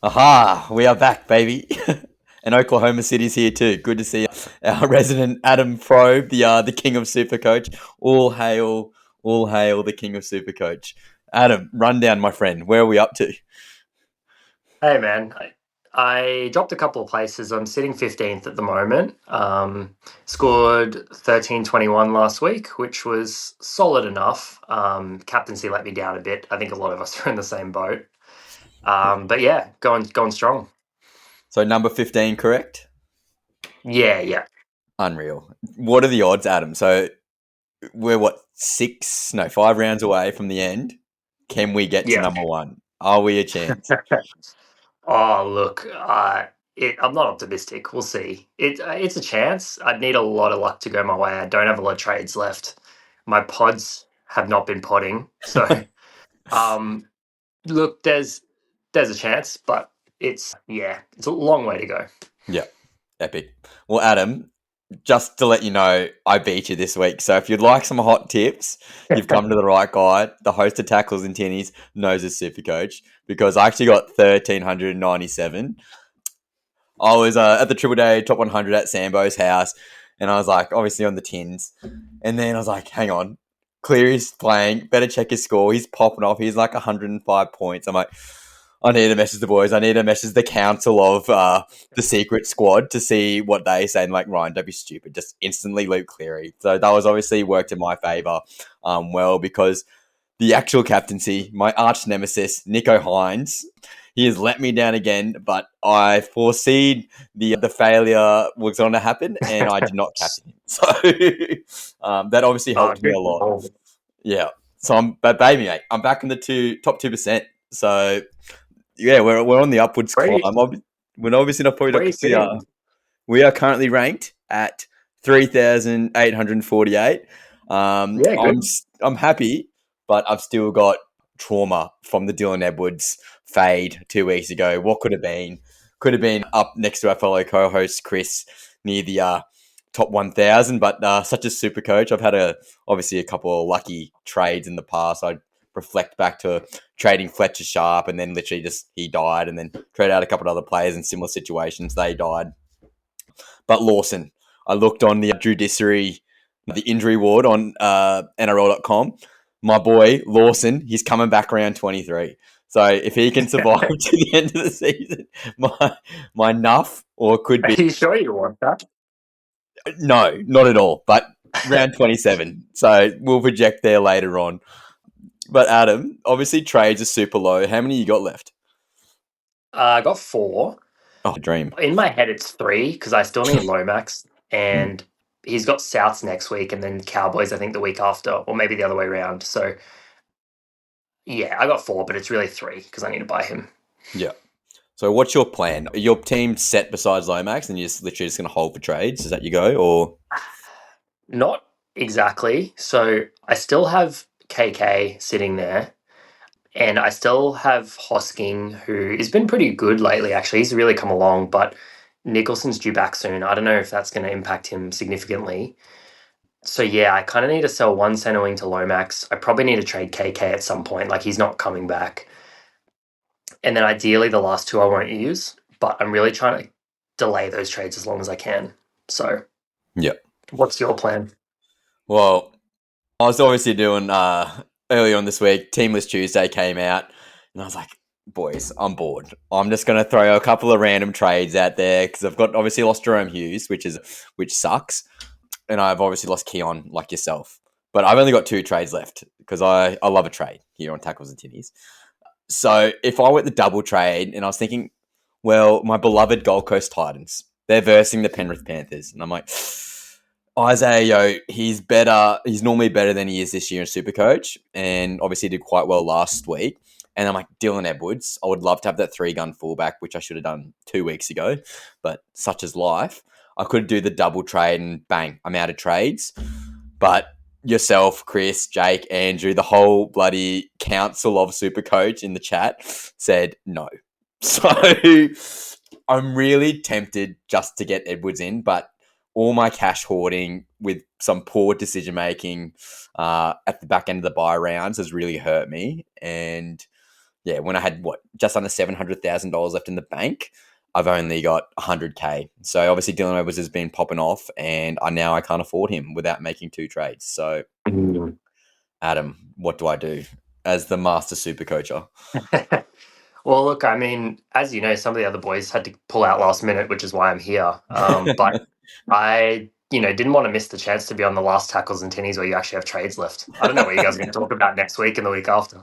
Aha, we are back, baby. And Oklahoma City's here too. Good to see our resident Adam Probe, the king of Super Coach. All hail the king of Super Coach. Adam, rundown, my friend. Where are we up to? Hey man, I dropped a couple of places. I'm sitting 15th at the moment. Scored 13.21 last week, which was solid enough. Captaincy let me down a bit. I think a lot of us are in the same boat. But yeah, going strong. So number 15, correct? Yeah, yeah, Unreal. What are the odds, Adam? So we're what, six, no, 5 rounds away from the end. Can we get to yeah. number one? Are we a chance? Oh look, I'm not optimistic. We'll see. It's a chance. I'd need a lot of luck to go my way. I don't have a lot of trades left. My pods have not been podding, so Um, look, there's a chance, but it's a long way to go. Yeah, epic. Well, Adam, just to let you know, I beat you this week. So if you'd like some hot tips, you've come to the right guy. The host of Tackles and Tinnies knows his super coach because I actually got 1,397. I was at the Triple Day Top 100 at Sambo's house, and I was like, obviously on the tins. And then I was like, hang on, Cleary's playing, better check his score. He's popping off. He's like 105 points. I'm like, I need to message the boys. I need to message the council of the secret squad to see what they say. And like, Ryan, don't be stupid. Just instantly loop Cleary. So that was obviously worked in my favour well because the actual captaincy, my arch nemesis, Nico Hines, he has let me down again, but I foreseed the failure was going to happen and I did not captain him. So that obviously Oh, helped me a good lot. call. Yeah. So but baby mate, I'm back in the top 2%. So yeah, we're on the upwards Where are climb. you, We're obviously not probably where not are you we are sitting? we are currently ranked at 3,848. Yeah, I'm good. I'm happy, but I've still got trauma from the Dylan Edwards fade 2 weeks ago. What could have been? Could have been up next to our fellow co-host Chris near the top 1,000. But such a super coach. I've had obviously a couple of lucky trades in the past. I reflect back to trading Fletcher Sharp, and then literally just he died, and then trade out a couple of other players in similar situations. They died. But Lawson, I looked on the judiciary, the injury ward on NRL.com. My boy Lawson, he's coming back around 23. So if he can survive to the end of the season, my nuff or could Are be you sure you want that? no, not at all. But round 27. So we'll project there later on. But Adam, obviously trades are super low. How many you got left? I got four. Oh, dream. In my head, it's three because I still need Lomax, Mm. and he's got Souths next week, and then Cowboys, I think, the week after, or maybe the other way around. So yeah, I got four, but it's really three because I need to buy him. Yeah. So what's your plan? Are your team set besides Lomax and you're just literally just going to hold for trades? Is that you go? Or Not exactly. So I still have KK sitting there, and I still have Hosking, who has been pretty good lately, actually. He's really come along, but Nicholson's due back soon. I don't know if that's going to impact him significantly. So yeah, I kind of need to sell one center wing to Lomax. I probably need to trade KK at some point. Like he's not coming back. And then ideally the last two I won't use, but I'm really trying to delay those trades as long as I can. So yeah. what's your plan? Well, I was obviously doing early on this week. Teamless Tuesday came out, and I was like, "Boys, I'm bored. I'm just going to throw a couple of random trades out there because I've got obviously lost Jahrome Hughes, which sucks, and I've obviously lost Keon like yourself. But I've only got two trades left because I love a trade here on Tackles and Tinnies. So if I went the double trade, and I was thinking, well, my beloved Gold Coast Titans, they're versing the Penrith Panthers, and I'm like, Isaiah, he's better. He's normally better than he is this year in Supercoach, and obviously did quite well last week. And I'm like, Dylan Edwards, I would love to have that 3-gun fullback, which I should have done 2 weeks ago, but such is life. I could do the double trade and bang, I'm out of trades. But yourself, Chris, Jake, Andrew, the whole bloody council of Supercoach in the chat said no. So I'm really tempted just to get Edwards in, but all my cash hoarding with some poor decision making at the back end of the buy rounds has really hurt me. And yeah, when I had just under $700,000 left in the bank, I've only got 100K. So obviously Dylan Edwards has been popping off, and I can't afford him without making two trades. So Mm. Adam, what do I do as the master super coacher? Well, look, I mean, as you know, some of the other boys had to pull out last minute, which is why I'm here. But I, didn't want to miss the chance to be on the last tackles and tinnies where you actually have trades left. I don't know what you guys are going to talk about next week and the week after.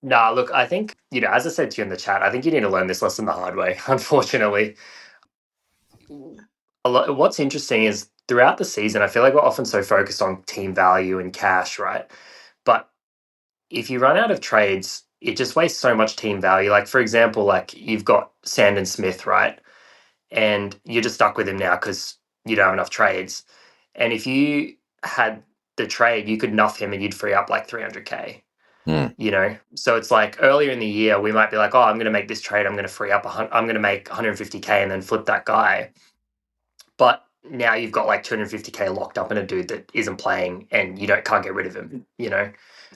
Nah, look, I think, as I said to you in the chat, I think you need to learn this lesson the hard way, unfortunately. What's interesting is throughout the season, I feel like we're often so focused on team value and cash, right? But if you run out of trades, it just wastes so much team value. Like, for example, like you've got Sandon Smith, right? And you're just stuck with him now because you don't have enough trades. And if you had the trade, you could nuff him and you'd free up like 300K. Mm, So it's like earlier in the year we might be like, oh, I'm going to make this trade, I'm going to free up I'm going to make 150K and then flip that guy. But now you've got like 250K locked up in a dude that isn't playing and you can't get rid of him.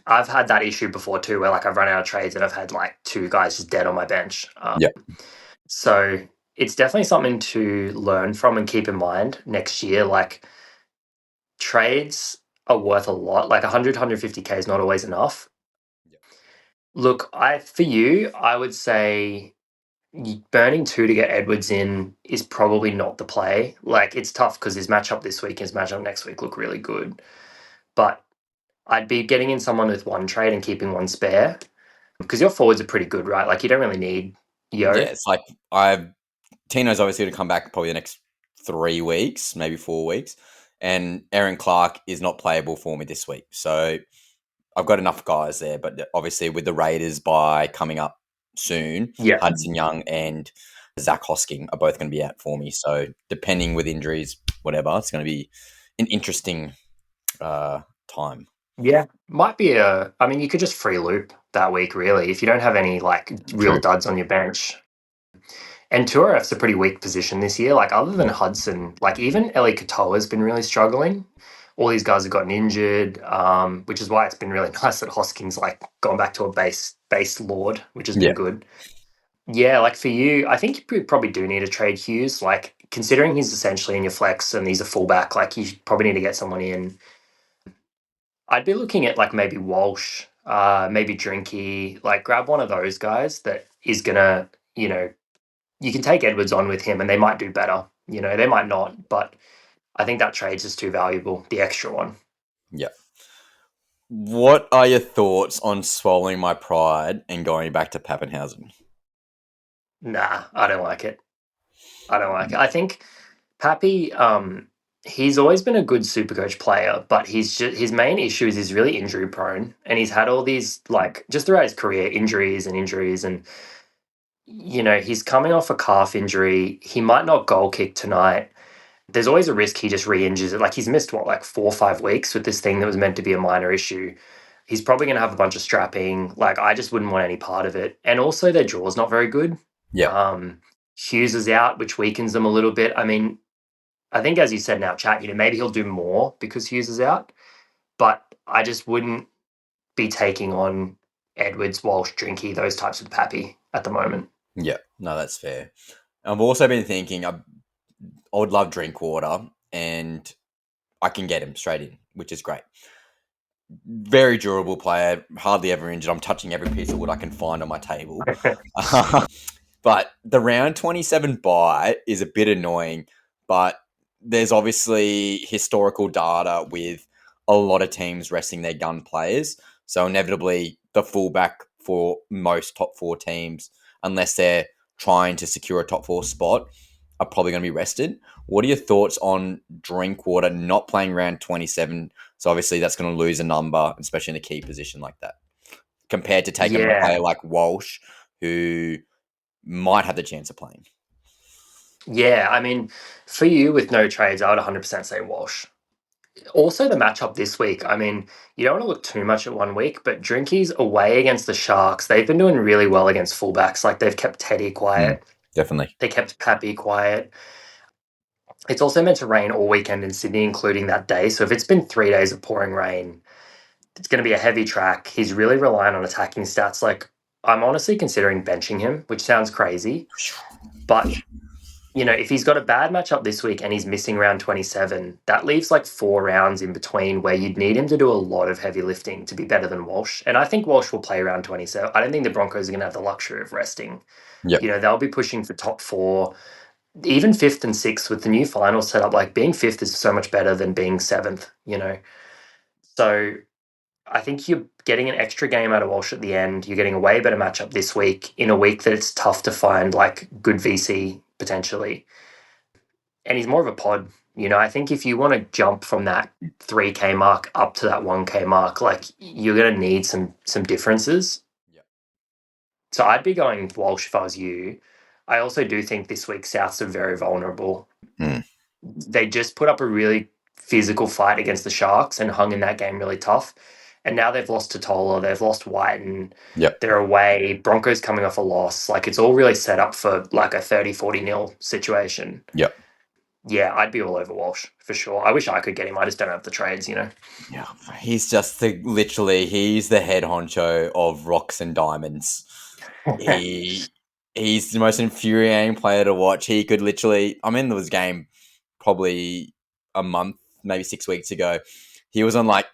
I've had that issue before too, where like I've run out of trades and I've had like two guys just dead on my bench. yeah, So it's definitely something to learn from and keep in mind next year. Like trades are worth a lot. Like 150K is not always enough. yeah, Look, for you, I would say burning two to get Edwards in is probably not the play. Like it's tough because his matchup this week and his matchup next week look really good. But I'd be getting in someone with one trade and keeping one spare because your forwards are pretty good, right? Like you don't really need yeah. Yo. It's like Tino's obviously going to come back probably the next 3 weeks, maybe 4 weeks, and Aaron Clark is not playable for me this week. So I've got enough guys there, but obviously with the Raiders by coming up soon, Yeah. Hudson Young and Zach Hosking are both going to be out for me. So depending with injuries, whatever, it's going to be an interesting time. Yeah. Might be I mean, you could just free loop that week, really, if you don't have any like real True. duds on your bench. And Tuaref's a pretty weak position this year. Like other than Yeah. Hudson, like even Eli Katoa's been really struggling. All these guys have gotten injured, which is why it's been really nice that Hosking's like gone back to a base lord, which has Yeah. been good. Yeah, like for you, I think you probably do need to trade Hughes. Like considering he's essentially in your flex and he's a fullback, like you probably need to get someone in. I'd be looking at like maybe Walsh, maybe Drinky, like grab one of those guys that is gonna, you can take Edwards on with him and they might do better. They might not, but I think that trade's just too valuable, the extra one. Yeah. What are your thoughts on swallowing my pride and going back to Pappenhausen? Nah, I don't like it. I don't like it. I think Pappy, he's always been a good Supercoach player, but his main issue is he's really injury prone, and he's had all these like just throughout his career injuries, and he's coming off a calf injury. He might not goal kick tonight. There's always a risk he just re-injures it. Like he's missed like 4 or 5 weeks with this thing that was meant to be a minor issue. He's probably going to have a bunch of strapping. Like I just wouldn't want any part of it. And also their draw's not very good. Yeah. Um, Hughes is out, which weakens them a little bit. I mean, I think as you said in our chat, maybe he'll do more because Hughes is out. But I just wouldn't be taking on Edwards, Walsh, Drinky, those types of Pappy at the moment. Yeah. No, that's fair. I've also been thinking I would love Drinkwater, and I can get him straight in, which is great. Very durable player, hardly ever injured. I'm touching every piece of wood I can find on my table. But the round 27 buy is a bit annoying, but there's obviously historical data with a lot of teams resting their gun players. So inevitably, the fullback for most top four teams, unless they're trying to secure a top four spot, are probably going to be rested. What are your thoughts on Drinkwater not playing round 27? So obviously that's going to lose a number, especially in a key position like that, compared to taking on a Yeah. player like Walsh, who might have the chance of playing. Yeah. I mean, for you with no trades, I would 100% say Walsh. Also, the matchup this week. I mean, you don't want to look too much at 1 week, but Drinky's away against the Sharks. They've been doing really well against fullbacks. Like they've kept Teddy quiet. Definitely. They kept Pappy quiet. It's also meant to rain all weekend in Sydney, including that day. So if it's been 3 days of pouring rain, it's going to be a heavy track. He's really relying on attacking stats. Like I'm honestly considering benching him, which sounds crazy. But, if he's got a bad matchup this week and he's missing round 27, that leaves like 4 rounds in between where you'd need him to do a lot of heavy lifting to be better than Walsh. And I think Walsh will play round 27. I don't think the Broncos are going to have the luxury of resting. Yep. They'll be pushing for top four, even fifth and sixth with the new final setup. Like being fifth is so much better than being seventh. So I think you're getting an extra game out of Walsh at the end. You're getting a way better matchup this week in a week that it's tough to find like good VC potentially. And he's more of a pod. I think if you want to jump from that 3K mark up to that 1K mark, like you're going to need some differences. Yep. So I'd be going with Walsh if I was you. I also do think this week Souths are very vulnerable. Mm. They just put up a really physical fight against the Sharks and hung in that game really tough. And now they've lost to Tola, they've lost Whiten, Yep. they're away, Broncos coming off a loss. Like it's all really set up for like a 30-40 situation. Yep. Yeah, I'd be all over Walsh for sure. I wish I could get him. I just don't have the trades. Yeah. He's just he's the head honcho of rocks and diamonds. He's the most infuriating player to watch. He could literally, I'm in this game probably a month, maybe 6 weeks ago. He was on like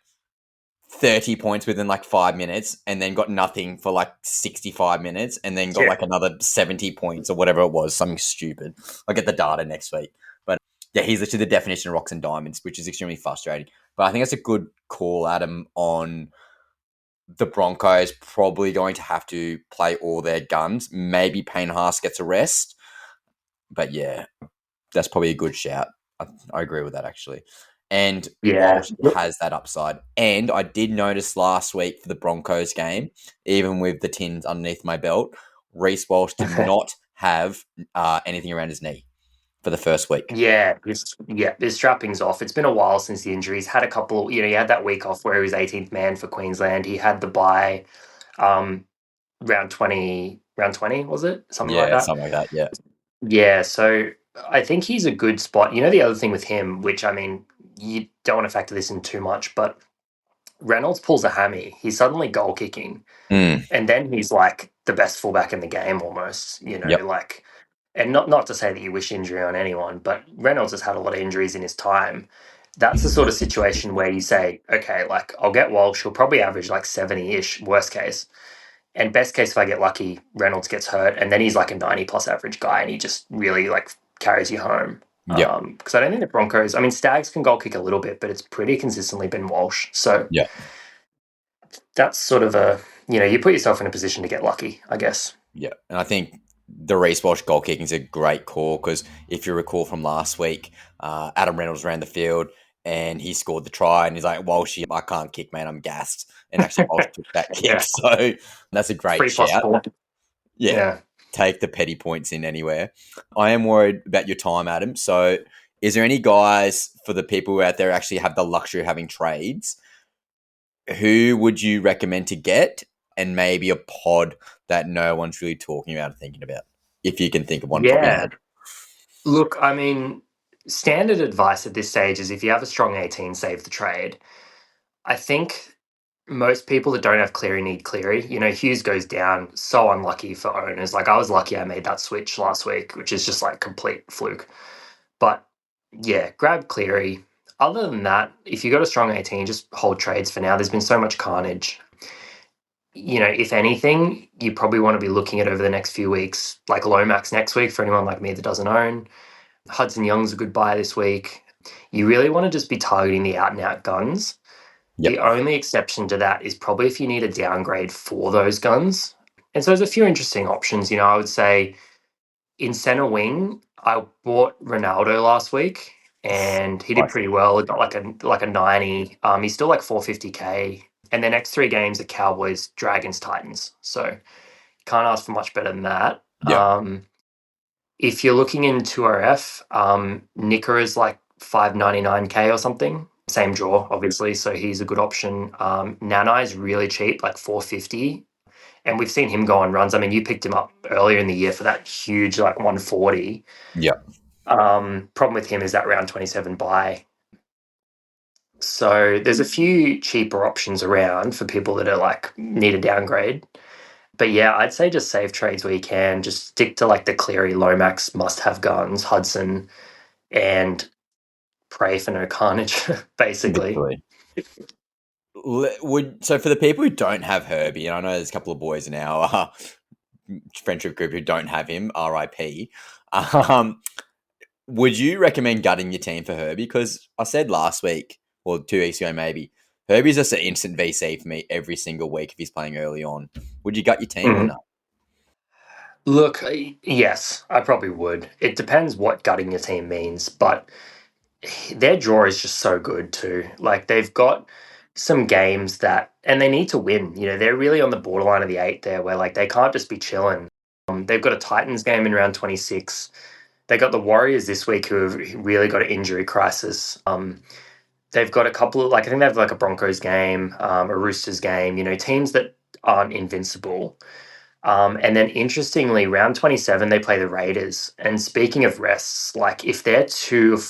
30 points within like 5 minutes and then got nothing for like 65 minutes and then got Yeah. like another 70 points or whatever it was, something stupid. I'll get the data next week. But yeah, he's literally the definition of rocks and diamonds, which is extremely frustrating. But I think that's a good call, Adam, on the Broncos probably going to have to play all their guns. Maybe Payne Haas gets a rest. But yeah, that's probably a good shout. I agree with that, actually. And Yeah. Walsh has that upside. And I did notice last week for the Broncos game, even with the tins underneath my belt, Reece Walsh did not have anything around his knee for the first week. His strapping's off. It's been a while since the injury. He's had a couple, he had that week off where he was 18th man for Queensland. He had the bye round 20, was it? Something like Yeah, that. something like that. Yeah. Yeah, so I think he's a good spot. The other thing with him, which I mean, you don't want to factor this in too much, but Reynolds pulls a hammy. He's suddenly goal kicking. Mm, And then he's like the best fullback in the game almost, yep. like, and not to say that you wish injury on anyone, but Reynolds has had a lot of injuries in his time. That's the sort of situation where you say, okay, like I'll get Walsh, he'll probably average like 70-ish, worst case. And best case, if I get lucky, Reynolds gets hurt, and then he's like a 90 plus average guy, and he just really like carries you home. Yep. Because I don't think the Broncos, I mean, Stags can goal kick a little bit, but it's pretty consistently been Walsh. So Yep. that's sort of you put yourself in a position to get lucky, I guess. Yeah, and I think the Reece Walsh goal kicking is a great call because if you recall from last week, Adam Reynolds ran the field and he scored the try and he's like, Walsh, I can't kick, man, I'm gassed. And actually Walsh took that kick, Yeah. so that's a great 3 + shout. 4. Yeah, Yeah. take the petty points in anywhere. I am worried about your time, Adam. So is there any guys for the people out there who actually have the luxury of having trades? Who would you recommend to get and maybe a pod that no one's really talking about or thinking about? If you can think of one top of your Yeah. head. Look, I mean, standard advice at this stage is if you have a strong 18, save the trade. I think most people that don't have Cleary need Cleary. Hughes goes down. So unlucky for owners. Like I was lucky I made that switch last week, which is just like complete fluke. But yeah, grab Cleary. Other than that, if you got a strong 18, just hold trades for now. There's been so much carnage. If anything, you probably want to be looking at over the next few weeks, like Lomax next week for anyone like me that doesn't own. Hudson Young's a good buy this week. You really want to just be targeting the out and out guns. Yep. The only exception to that is probably if you need a downgrade for those guns. And so there's a few interesting options. I would say in center wing, I bought Ronaldo last week and he did pretty well. He got like a 90. He's still like 450K. And the next 3 games are Cowboys, Dragons, Titans. So can't ask for much better than that. Yep. If you're looking in 2RF, Nicker is like 599K or something. Same draw, obviously, so he's a good option. Nana is really cheap, like 450. And we've seen him go on runs. I mean, you picked him up earlier in the year for that huge, like 140. Yep. Problem with him is that round 27 buy. So there's a few cheaper options around for people that are like need a downgrade. But yeah, I'd say just save trades where you can. Just stick to like the Cleary, Lomax must-have guns, Hudson, and pray for no carnage, basically. Literally. So for the people who don't have Herbie, and I know there's a couple of boys in our friendship group who don't have him, RIP. Um, would you recommend gutting your team for Herbie? Because I said last week, or 2 weeks ago maybe, Herbie's just an instant VC for me every single week if he's playing early on. Would you gut your team or Mhm. not? Look, yes, I probably would. It depends what gutting your team means, but their draw is just so good too. Like they've got some games that, and they need to win. You know, they're really on the borderline of the eight there, where like they can't just be chilling. They've got a Titans game in round 26. They got the Warriors this week who have really got an injury crisis. They've got a couple of like I think they have like a Broncos game, a Roosters game. You know, teams that aren't invincible. And then interestingly, round 27, they play the Raiders. And speaking of rests, like if they're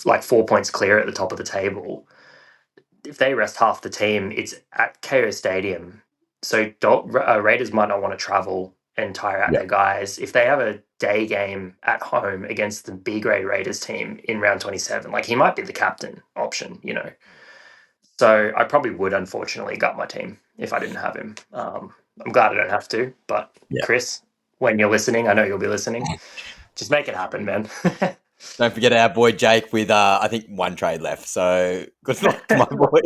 like 4 points clear at the top of the table, if they rest half the team, it's at KO Stadium. So Raiders might not want to travel and tire out Yeah. their guys. If they have a day game at home against the B grade Raiders team in round 27, like he might be the captain option, you know. So I probably would, unfortunately, gut my team if I didn't have him. I'm glad I don't have to. But Yeah. Chris, when you're listening, I know you'll be listening. Just make it happen, man. Don't forget our boy Jake with I think one trade left. So good luck to my boy.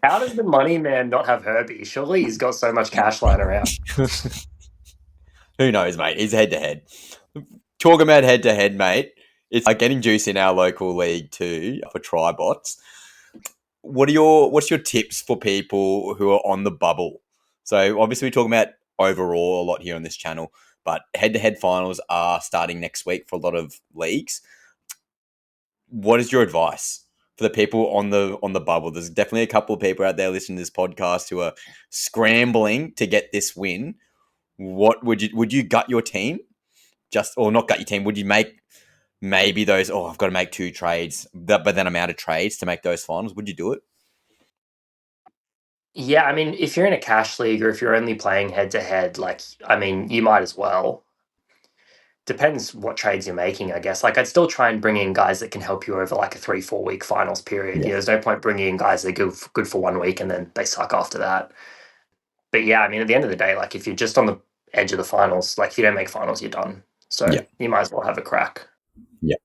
How does the money man not have Herbie? Surely he's got so much cash lying around. Who knows, mate? He's head to head. Talking about head to head, mate. It's like getting juice in our local league too for Tribots. What's your tips for people who are on the bubble? So obviously we're talking about overall a lot here on this channel, but head to head finals are starting next week for a lot of leagues. What is your advice for the people on the bubble? There's definitely a couple of people out there listening to this podcast who are scrambling to get this win. What would you gut your team? Just or not gut your team? Would you make maybe those? Oh, I've got to make two trades, but then I'm out of trades to make those finals. Would you do it? Yeah, I mean, if you're in a cash league or if you're only playing head to head, like, I mean, you might as well. Depends what trades you're making, I guess. Like, I'd still try and bring in guys that can help you over like a 3-4 week finals period. Yeah, You know, there's no point bringing in guys that are good for 1 week and then they suck after that. But yeah, I mean, at the end of the day, like, if you're just on the edge of the finals, like, if you don't make finals, you're done. So yeah, you might as well have a crack. yeah.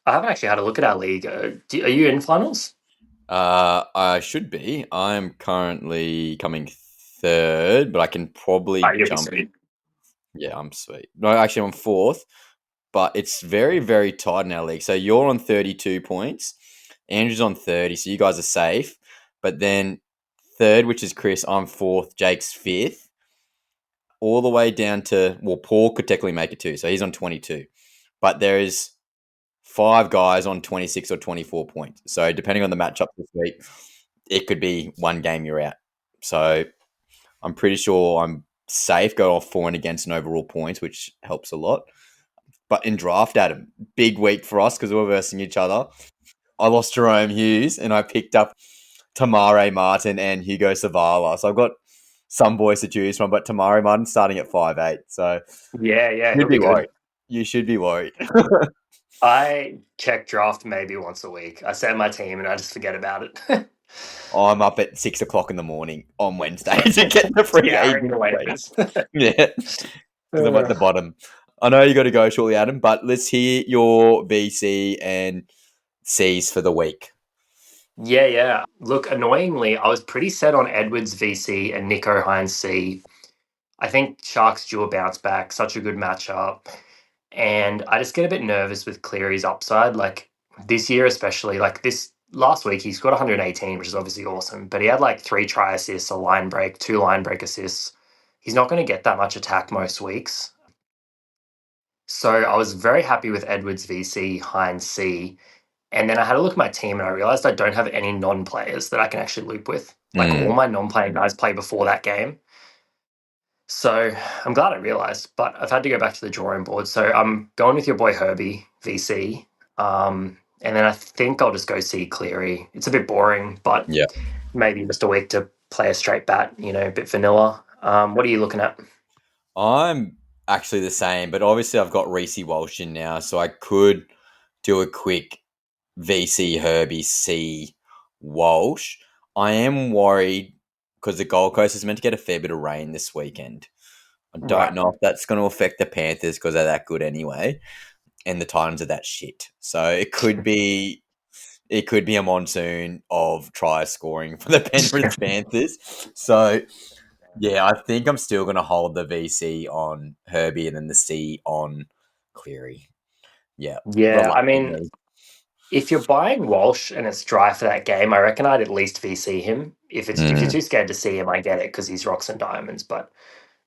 I haven't actually had a look at our league. Are you in finals? I should be. I'm currently coming third, but I can Oh, probably you'll be jump. sweet. Yeah, I'm sweet. No, actually, I'm fourth, but it's very, very tight in our league. So you're on 32 points, Andrew's on 30, so you guys are safe. But then third, which is Chris, I'm fourth, Jake's fifth, all the way down to, well, Paul could technically make it too, so he's on 22. But there is five guys on 26 or 24 points. So depending on the matchup this week, it could be one game you're out. So I'm pretty sure I'm safe, go off for and against in overall points, which helps a lot. But in draft, Adam, big week for us because we're versing each other. I lost Jahrome Hughes and I picked up Tamare Martin and Hugo Savala. So I've got some boys to choose from, but Tamare Martin starting at 5'8". So Yeah, yeah, you should he'll be be good. worried. You should be worried. I check draft maybe once a week. I set my team and I just forget about it. I'm up at 6 o'clock in the morning on Wednesday to get the free Scouring the agent. waivers. Yeah, because I'm at the bottom. I know you got to go shortly, Adam, but let's hear your VC and C's for the week. Yeah, yeah. Look, annoyingly, I was pretty set on Edwards VC and Nico Hines C. I think Sharks due a bounce back, such a good matchup. And I just get a bit nervous with Cleary's upside. Like this year, especially, like this last week, he's got 118, which is obviously awesome. But he had like 3 try assists, a line break, 2 line break assists. He's not going to get that much attack most weeks. So I was very happy with Edwards VC, Hines C. And then I had a look at my team and I realized I don't have any non-players that I can actually loop with. Like all Mm, my non-playing guys play before that game. So I'm glad I realized, but I've had to go back to the drawing board. So I'm going with your boy Herbie, VC. And then I think I'll just go see Cleary. It's a bit boring, but yeah. maybe just a week to play a straight bat, you know, a bit vanilla. What are you looking at? I'm actually the same, but obviously I've got Reece Walsh in now, so I could do a quick VC Herbie C Walsh. I am worried because the Gold Coast is meant to get a fair bit of rain this weekend. I don't Right. know if that's going to affect the Panthers because they're that good anyway, and the Titans are that shit. So it could be a monsoon of try scoring for the Penrith Panthers. So yeah, I think I'm still going to hold the VC on Herbie and then the C on Cleary. Yeah, Yeah, I mean, reluctantly. if you're buying Walsh and it's dry for that game, I reckon I'd at least VC him. If you're Mm, too scared to see him, I get it because he's rocks and diamonds. But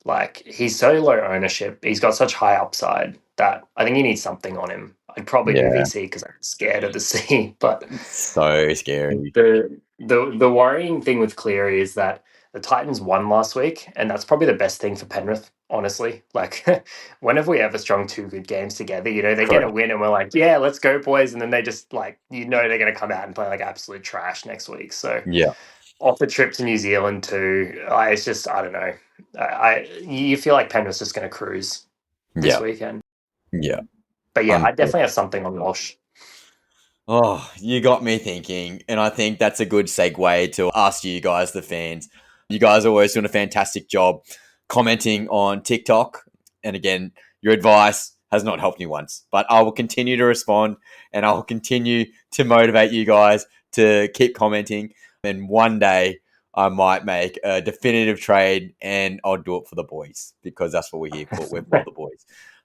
like he's so low ownership, he's got such high upside that I think you need something on him. I'd probably do yeah, VC because I'm scared of the C. But so scary. the worrying thing with Cleary is that the Titans won last week, and that's probably the best thing for Penrith. Honestly, like when have we ever strung two good games together? You know, they get a Correct. win, and we're like, yeah, let's go, boys, and then they just like they're going to come out and play like absolute trash next week. So Yeah, off the trip to New Zealand too, it's just I don't know. You feel like Penrith's just going to cruise this yeah, weekend, yeah. but yeah, I'm I definitely have something on Walsh. Oh, you got me thinking. And I think that's a good segue to ask you guys, the fans. You guys are always doing a fantastic job commenting on TikTok. And again, your advice has not helped me once, but I will continue to respond and I will continue to motivate you guys to keep commenting. And one day I might make a definitive trade and I'll do it for the boys because that's what we're here for. We're for the boys.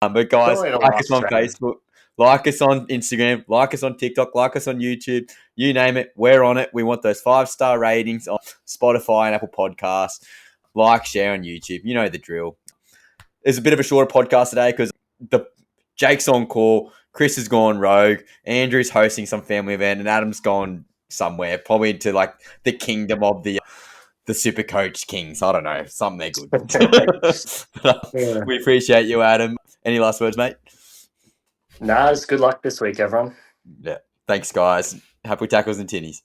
But guys, Surely the like us last on trade. Facebook, like us on Instagram, like us on TikTok, like us on YouTube. You name it, we're on it. We want those 5-star ratings on Spotify and Apple Podcasts. Like, share on YouTube. You know the drill. It's a bit of a shorter podcast today because the Jake's on call, Chris has gone rogue, Andrew's hosting some family event, and Adam's gone somewhere, probably to like the kingdom of the Super Coach Kings. I don't know, something they're good. Yeah. We appreciate you, Adam. Any last words, mate? Nah, it's good luck this week, everyone. Yeah. Thanks, guys. Happy tackles and tinnies.